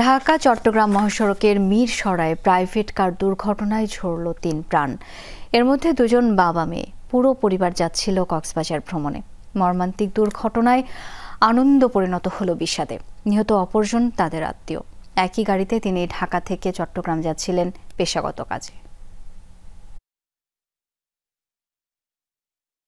ঢাকা চট্টগ্রাম মহাসড়কের Mirsarai private car দুর্ঘটনায় ঝরল ৩ প্রাণ। এর মধ্যে ২ জন বাবা মেয়ে। পুরো পরিবার যাচ্ছিল কক্সবাজার ভ্রমণে। মর্মান্তিক দুর্ঘটনায় আনন্দ পরিণত হলো বিষাদে। নিহত অপরজন তাদের আত্মীয়। একই গাড়িতে তিনি ঢাকা থেকে চট্টগ্রাম যাচ্ছিলেন পেশাগত কাজে।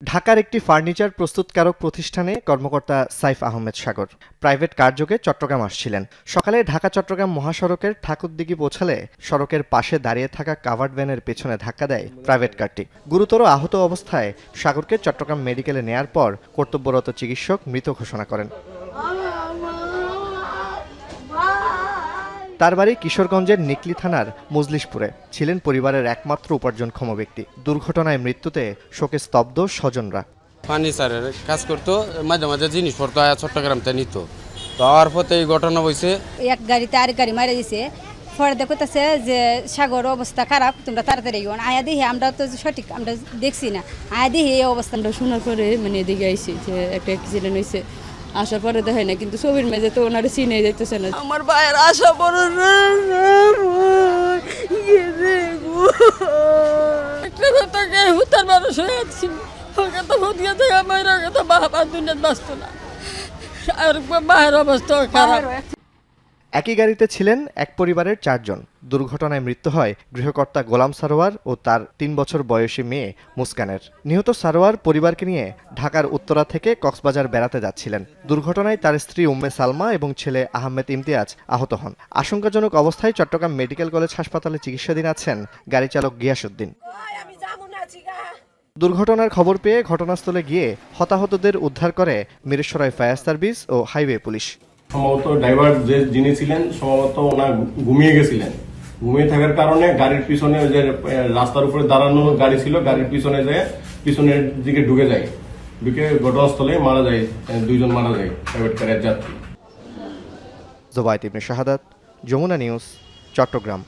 ঢাকার একটি ফার্নিচার প্রস্তুতকারক প্রতিষ্ঠানে কর্মকর্তা সাইফ আহমেদ সাগর প্রাইভেট কারযোগে চট্টগ্রাম আসছিলেন। সকালে ঢাকা চট্টগ্রাম মহাসড়কের ঠাকুরদিঘি পৌঁছালে সড়কের পাশে দাঁড়িয়ে থাকা কাভার্ড ভ্যানের পেছনে ধাক্কা দেয় প্রাইভেট কারটি। গুরুতর আহত অবস্থায় সাগরকে চট্টগ্রাম মেডিকেলে নেয়ার পর কর্তব্যরত চিকিৎসক মৃত ঘোষণা করেন। তার বাড়ি কিশোরগঞ্জের নিকলি থানার মজলিশপুরে। ছিলেন পরিবারের একমাত্র উপার্জনক্ষম ব্যক্তি। দুর্ঘটনায় মৃত্যুতে শোকে স্তব্ধ স্বজনরা। ফার্নিচারের কাজ করতো, মাঝে মাঝে জিনিসপত্র চট্টগ্রামতে নিত। তো আর পথে এই ঘটনা হয়েছে। এক গাড়িতে আরেক গাড়ি মারা দিছে। পরে দেখতেছে যে সাগর অবস্থা খারাপ, তোমরা তাড়াতাড়ি আয়া দিহি। আমরা তো সঠিক আমরা দেখছি না, আয়া দিহি এই অবস্থা। আমরা শোনার পরে এদিকে আইসি যে একটা অ্যাক্সিডেন্ট হয়েছে। আসার পরে দেখে না, কিন্তু ছবির মেঝে তো ওনারা চিনে যাইতেছে না। আমার ভাইয়ের আশা বড় একটা কথা হুতার মানুষ হয়ে আছি। ওকে তো হুদিয়ে থেকে আমার তো বাবা দুনিয়ার বাঁচত না, আর মায়ের অবস্থা খারাপ। একই গাড়িতে ছিলেন এক পরিবারের 4 জন। দুর্ঘটনায় মৃত্যু হয় গৃহকর্তা গোলাম সারোয়ার ও তার 3 বছর বয়সী মেয়ে মুস্কানের। নিহত সারোয়ার পরিবারকে নিয়ে ঢাকার উত্তরা থেকে কক্সবাজার বেড়াতে যাচ্ছিলেন। দুর্ঘটনায় তার স্ত্রী উম্মে সালমা এবং ছেলে আহমেদ ইমতিয়াজ আহত হন। আশঙ্কাজনক অবস্থায় চট্টগ্রাম মেডিকেল কলেজ হাসপাতালে চিকিৎসাধীন আছেন গাড়ি চালক গিয়াসউদ্দিন। দুর্ঘটনার খবর পেয়ে ঘটনাস্থলে গিয়ে হতাহতদের উদ্ধার করে মিরসরাই ফায়ার সার্ভিস ও হাইওয়ে পুলিশ। সম্ভবত ড্রাইভার যিনি ছিলেন সম্ভবত ওনার ঘুমিয়ে গেছিলেন। ঘুমিয়ে থাকার কারণে গাড়ির পিছনে যে রাস্তার উপরে দাঁড়ানো গাড়ি ছিল, গাড়ির পিছনে যায়, পিছনের দিকে ঢুকে ঘটনাস্থলে মারা যায়। 2 জন মারা যায় প্রাইভেট কারের যাত্রী। জোবায়েত ইবনে শাহাদাত, যমুনা নিউজ, চট্টগ্রাম।